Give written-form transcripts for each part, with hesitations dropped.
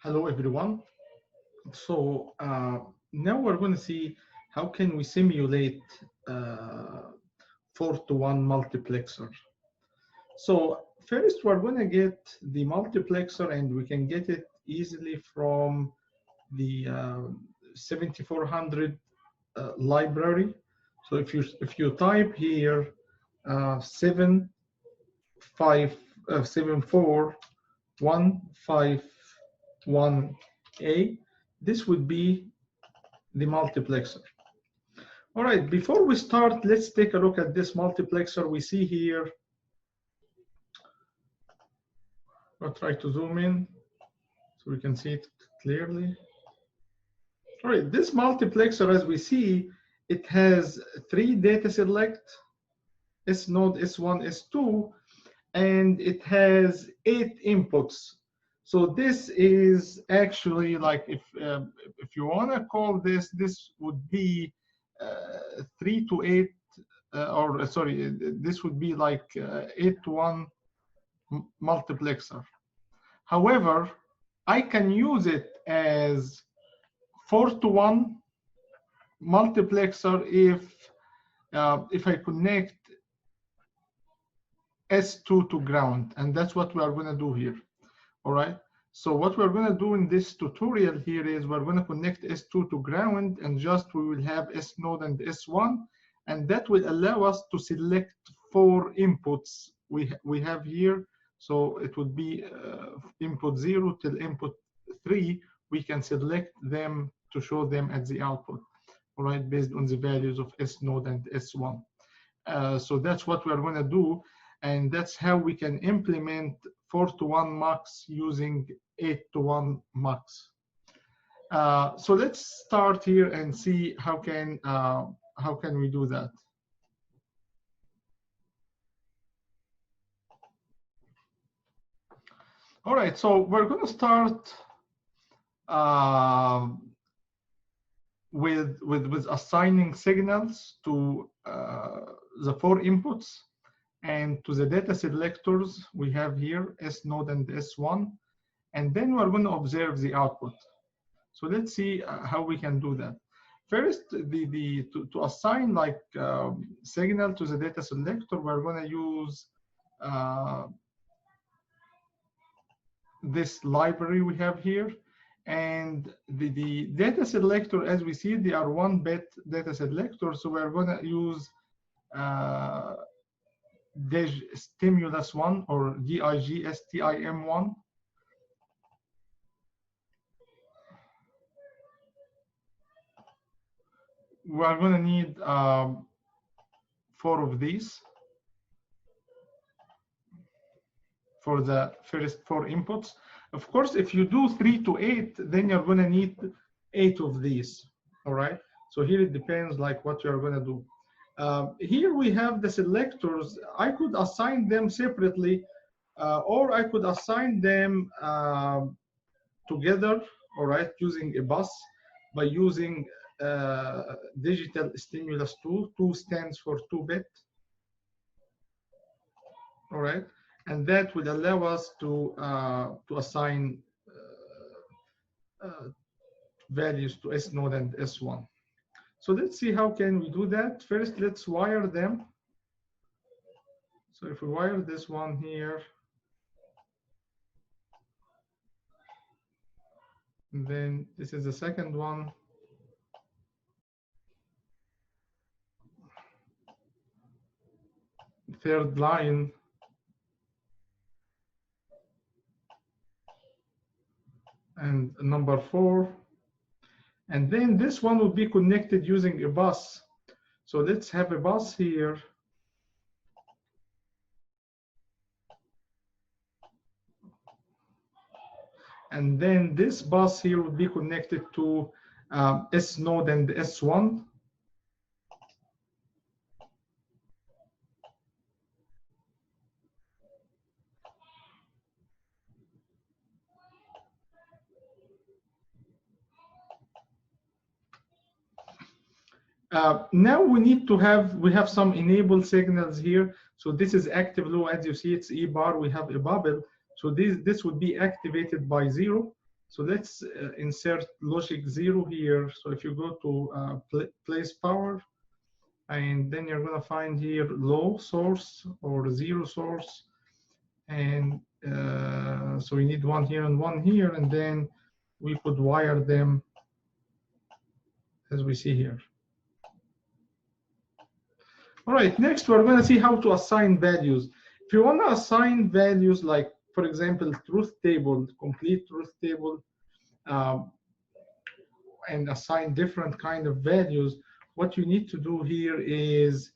Hello everyone. So now we're going to see how can we simulate 4-to-1 multiplexer. So first we're going to get the multiplexer, and we can get it easily from the 7400 library. So if you type here 74151A, this would be the multiplexer. All right, before we start, let's take a look at this multiplexer. We see here, I'll try to zoom in so we can see it clearly. All right, this multiplexer, as we see, it has 3 data select, S node, S1, S2, and it has 8 inputs. So this is actually like, if you want to call this, this would be 3 to 8, or sorry, this would be like 8-to-1 multiplexer. However, I can use it as 4-to-1 multiplexer if I connect S2 to ground, and that's what we are going to do here. All right, so what we're going to do in this tutorial here is we're going to connect S2 to ground, and just we will have S node and S1, and that will allow us to select 4 inputs we have here. So it would be input 0 till input 3. We can select them to show them at the output, all right, based on the values of S node and S1. So that's what we're going to do, and that's how we can implement 4-to-1 mux using 8-to-1 mux. So let's start here and see how can we do that. All right, so we're going to start with assigning signals to the 4 inputs and to the data selectors we have here, S node and S1, and then we're going to observe the output. So let's see how we can do that. First, to assign like signal to the data selector, we're going to use this library we have here. And the data selector, as we see, they are 1-bit data selector. So we're going to use dig stimulus 1 or DIGSTIM1. We're going to need 4 of these for the first 4 inputs. Of course, if you do 3 to 8, then you're going to need 8 of these. All right. So here it depends like what you're going to do. Here we have the selectors. I could assign them separately, or I could assign them together, all right, using a bus by using digital stimulus 2. 2 stands for 2-bit, all right, and that will allow us to assign values to S node and S1. So let's see how can we do that. First, let's wire them. So if we wire this one here, and then this is the second one. Third line. And number 4. And then this one will be connected using a bus. So let's have a bus here. And then this bus here will be connected to S node and S1. Now we need to have some enable signals here. So this is active low, as you see, it's E bar. We have a bubble. So this would be activated by 0. So let's insert logic 0 here. So if you go to place power, and then you're going to find here low source or 0 source, and so we need one here and one here, and then we could wire them as we see here. All right, next we're going to see how to assign values. If you want to assign values, like for example truth table, complete truth table, and assign different kind of values, what you need to do here is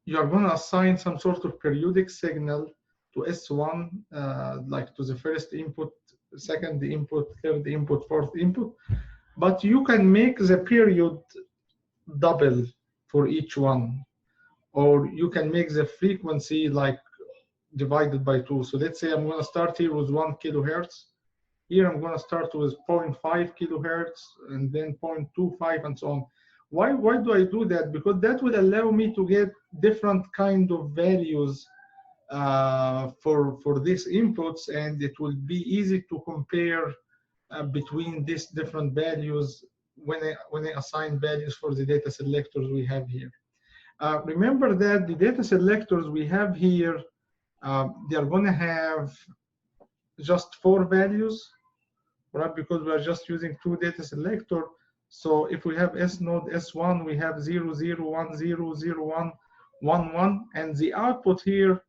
you're going to assign some sort of periodic signal to S1, like to the first input, second input, third input, fourth input, but you can make the period double for each one, or you can make the frequency like divided by 2. So let's say I'm going to start here with 1 kilohertz. Here I'm going to start with 0.5 kilohertz, and then 0.25, and so on. Why do I do that? Because that will allow me to get different kind of values for these inputs, and it will be easy to compare between these different values when I assign values for the data selectors we have here. Remember that the data selectors we have here, they are going to have just 4 values, right? Because we are just using 2 data selector. So if we have S node S1, we have 0, 0, 1, 0, 0, 1, 1, 1, and the output here,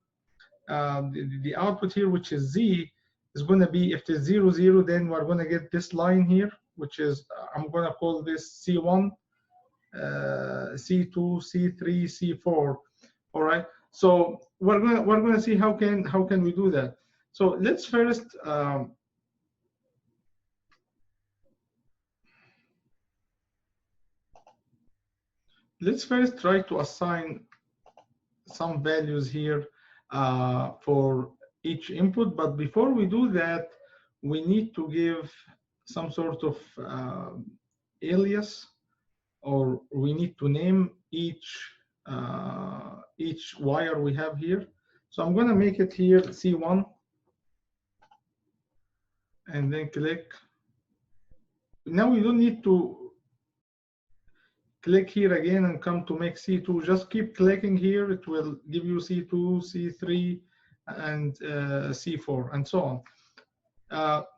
the output here, which is Z, is going to be, if it is 0, 0, then we're going to get this line here, which is, I'm going to call this C1, C2, C3, C4. All right. So we're going to see how can we do that. So let's first try to assign some values here for each input. But before we do that, we need to give some sort of alias, or we need to name each wire we have here. So I'm going to make it here C1, and then click. Now you don't need to click here again and come to make C2. Just keep clicking here. It will give you C2, C3, and C4, and so on.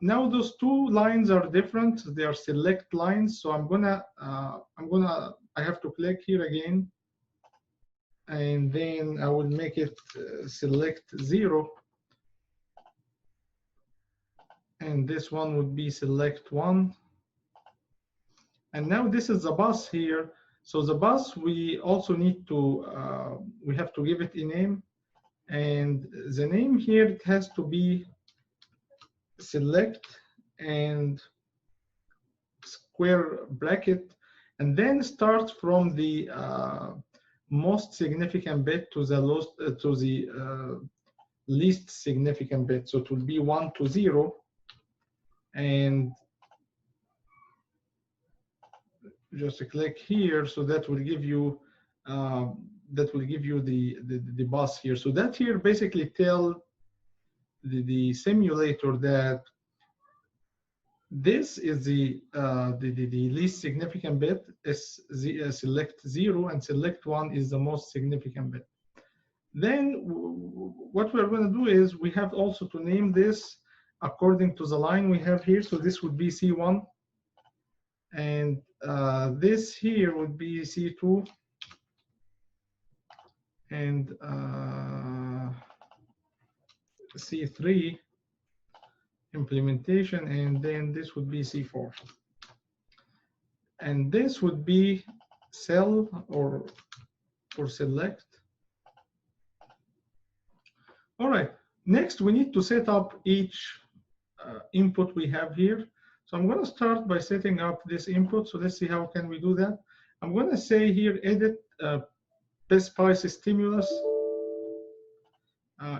Now those 2 lines are different. They are select lines. So I have to click here again, and then I will make it select 0, and this one would be select 1. And now this is the bus here. So the bus, we also need to, we have to give it a name. And the name here, it has to be select and square bracket, and then start from the most significant bit to the least significant bit. So it will be 1 to 0. And just click here, so that will give you the bus here. So that here basically tell the simulator that this is the least significant bit, is select 0, and select 1 is the most significant bit. Then what we're going to do is we have also to name this according to the line we have here. So this would be C1, and this here would be C2, and C3 implementation, and then this would be C4. And this would be cell or select. All right, next we need to set up each input we have here. So I'm going to start by setting up this input. So let's see how can we do that. I'm going to say here edit PSpice stimulus.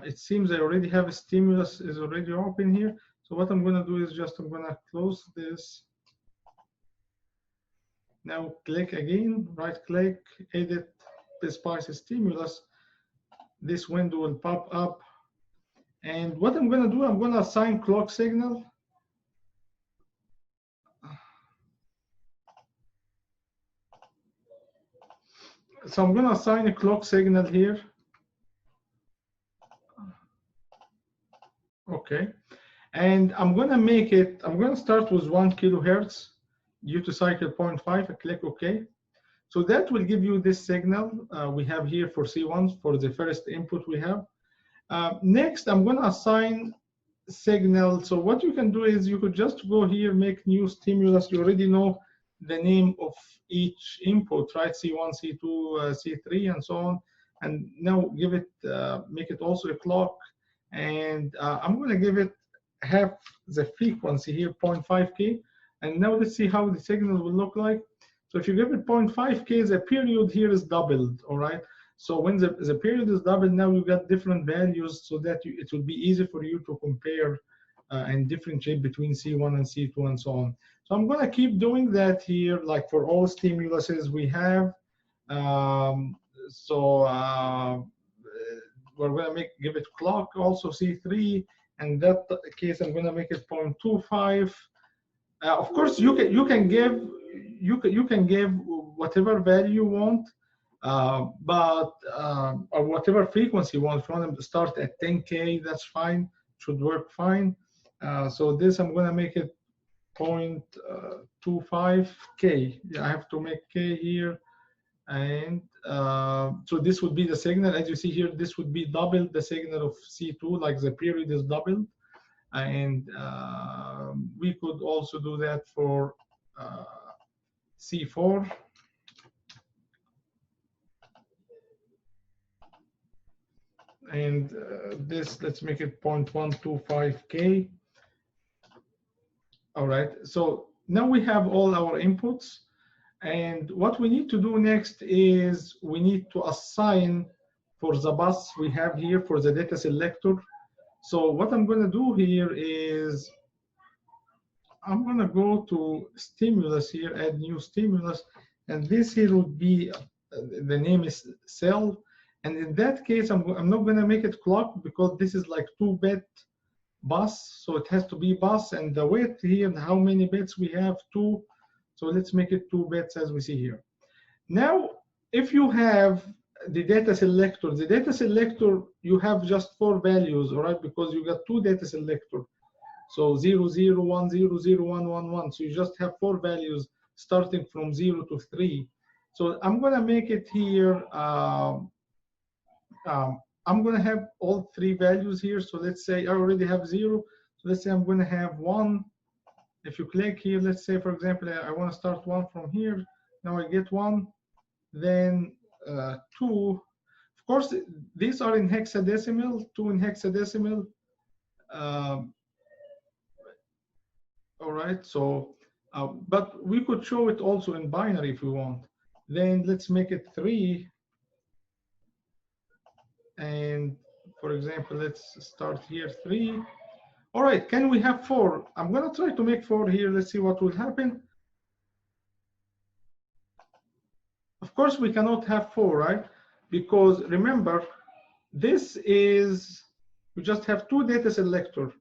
It seems I already have a stimulus is already open here. So what I'm going to do is just I'm going to close this. Now click again, right click, edit PSpice stimulus. This window will pop up, And what I'm going to do, I'm going to assign clock signal. So I'm going to assign a clock signal here. Okay. And I'm going to make it, I'm going to start with 1 kilohertz duty cycle 0.5. I click OK. So that will give you this signal we have here for C1 for the first input we have. Next, I'm going to assign signal. So what you can do is you could just go here, make new stimulus. You already know the name of each input, right? C1, C2, C3, and so on. And now give it, make it also a clock. And I'm going to give it half the frequency here, 0.5K. And now let's see how the signal will look like. So if you give it 0.5K, the period here is doubled, all right? So when the period is doubled, now you got different values so that it will be easy for you to compare and differentiate between C1 and C2 and so on. So I'm going to keep doing that here, like for all stimuluses we have. We're going to give it clock, also C3. And that case, I'm going to make it 0.25. Of course, you can give whatever value you want. Or whatever frequency you want. If you want to start at 10K, that's fine, should work fine. So this, I'm going to make it 0.25K. I have to make K here. And so this would be the signal. As you see here, this would be double the signal of C2, like the period is doubled. And we could also do that for C4. And this, let's make it 0.125K. All right, so now we have all our inputs. And what we need to do next is we need to assign for the bus we have here for the data selector. So what I'm going to do here is I'm going to go to stimulus here, add new stimulus. And this here would be, the name is cell. And in that case, I'm not going to make it clock because this is like 2-bit bus. So it has to be bus. And the weight here, and how many bits we have, 2. So let's make it 2 bits as we see here. Now, if you have the data selector, you have just 4 values, all right? Because you got 2 data selector. So 0, 0, 1, 0, 0, 1, 1, 1. So you just have 4 values starting from 0 to 3. So I'm going to make it here. I'm going to have all 3 values here. So let's say I already have 0. So let's say I'm going to have 1. If you click here, let's say, for example, I want to start 1 from here. Now I get 1, then 2. Of course, these are in hexadecimal, 2 in hexadecimal. All right, so, but we could show it also in binary if we want. Then let's make it 3. And for example, let's start here 3. All right, can we have 4? I'm going to try to make 4 here. Let's see what will happen. Of course, we cannot have 4, right? Because remember, this is, we just have 2 data selector,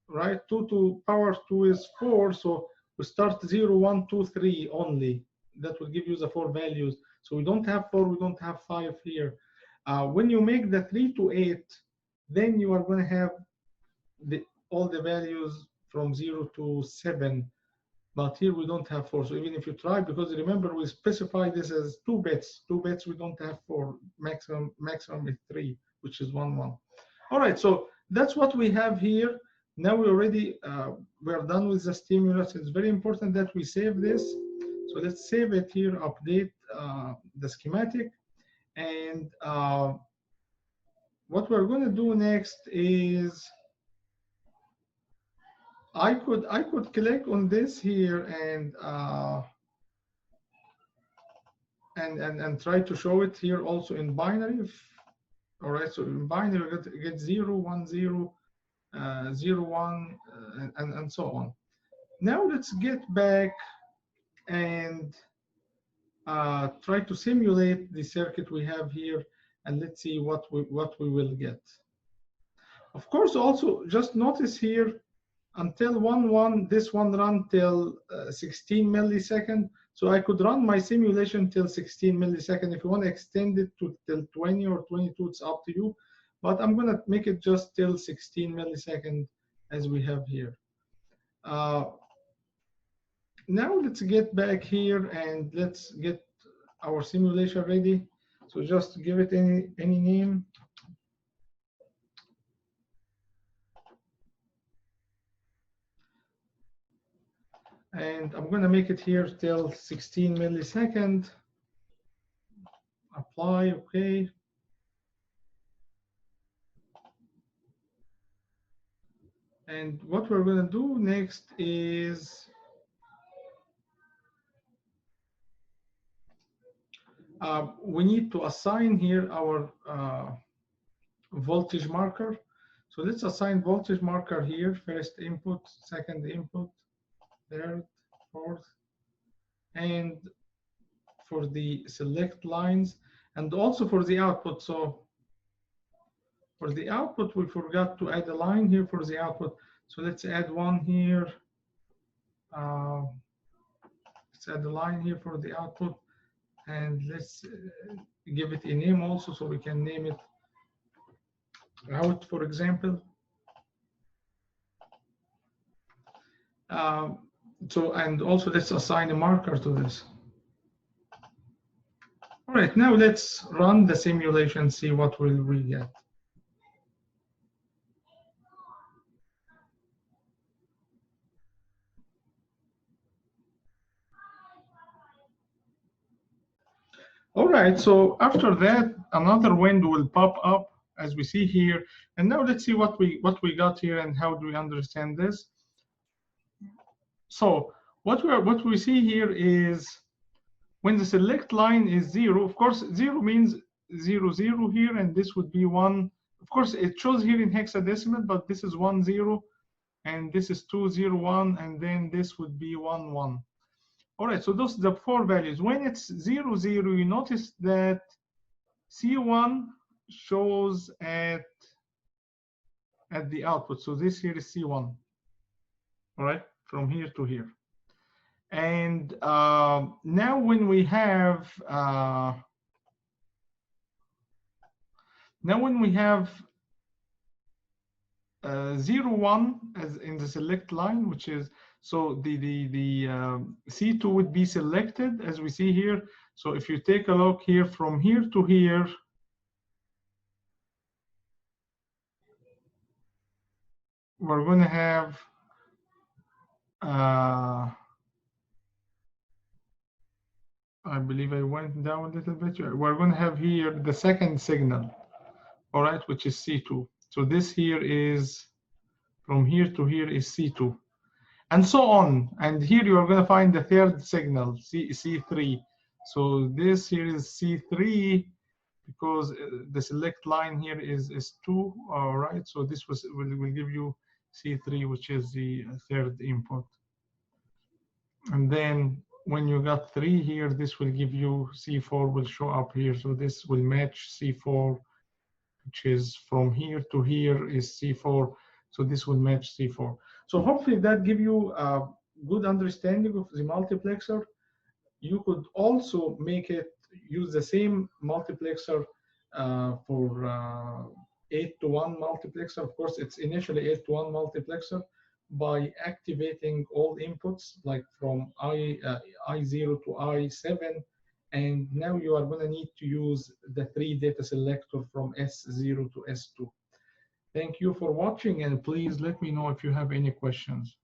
right? 2 to power 2 is 4. So we start 0, 1, 2, 3 only. That will give you the 4 values. So we don't have 4, we don't have 5 here. When you make the 3 to 8, then you are going to have all the values from 0 to 7. But here we don't have 4. So even if you try, because remember we specify this as 2 bits. 2 bits we don't have 4. Maximum is 3, which is 1, 1. All right, so that's what we have here. Now we already we're done with the stimulus. It's very important that we save this. So let's save it here, update the schematic. And what we're going to do next is I could click on this here and try to show it here also in binary. All right, so in binary we get 0, 1, 0, 0, 1, and so on. Now let's get back and try to simulate the circuit we have here, and let's see what we will get. Of course, also just notice here until 1, this one run till 16 millisecond. So I could run my simulation till 16 millisecond. If you want to extend it to till 20 or 22, it's up to you. But I'm gonna make it just till 16 millisecond as we have here. Now let's get back here and let's get our simulation ready. So just give it any name. And I'm going to make it here till 16 millisecond. Apply, okay. And what we're going to do next is we need to assign here our voltage marker. So let's assign voltage marker here, first input, second input, third, fourth, and for the select lines, and also for the output. So for the output, we forgot to add a line here for the output. So let's add one here. Let's add a line here for the output, and let's give it a name also, so we can name it out, for example. So, and also let's assign a marker to this. All right, now let's run the simulation, see what will we get. All right, so after that, another window will pop up as we see here. And now let's see what we got here and how do we understand this. So what we see here is when the select line is 0, of course, 0 means 0, 0 here, and this would be 1. Of course, it shows here in hexadecimal, but this is 1, 0, and this is 2, 0, 1, and then this would be 1, 1. All right, so those are the 4 values. When it's 0, 0, you notice that C1 shows at the output. So this here is C1, all right, from here to here. And now when we have 0, 1 as in the select line, which is, so the C2 would be selected as we see here. So if you take a look here from here to here, we're going to have I believe I went down a little bit. We're going to have here the second signal, all right, which is C2. So this here is, from here to here is C2, and so on. And here you are going to find the third signal, C3. So this here is C3 because the select line here is 2, all right. So this will give you C3, which is the third input. And then when you got 3 here, this will give you C4 will show up here. So this will match C4, which is from here to here is C4. So this will match C4. So hopefully that give you a good understanding of the multiplexer. You could also make it use the same multiplexer for 8-to-1 multiplexer. Of course, it's initially 8-to-1 multiplexer by activating all inputs, like from I0 to I7. And now you are going to need to use the 3 data selector from S0 to S2. Thank you for watching, and please let me know if you have any questions.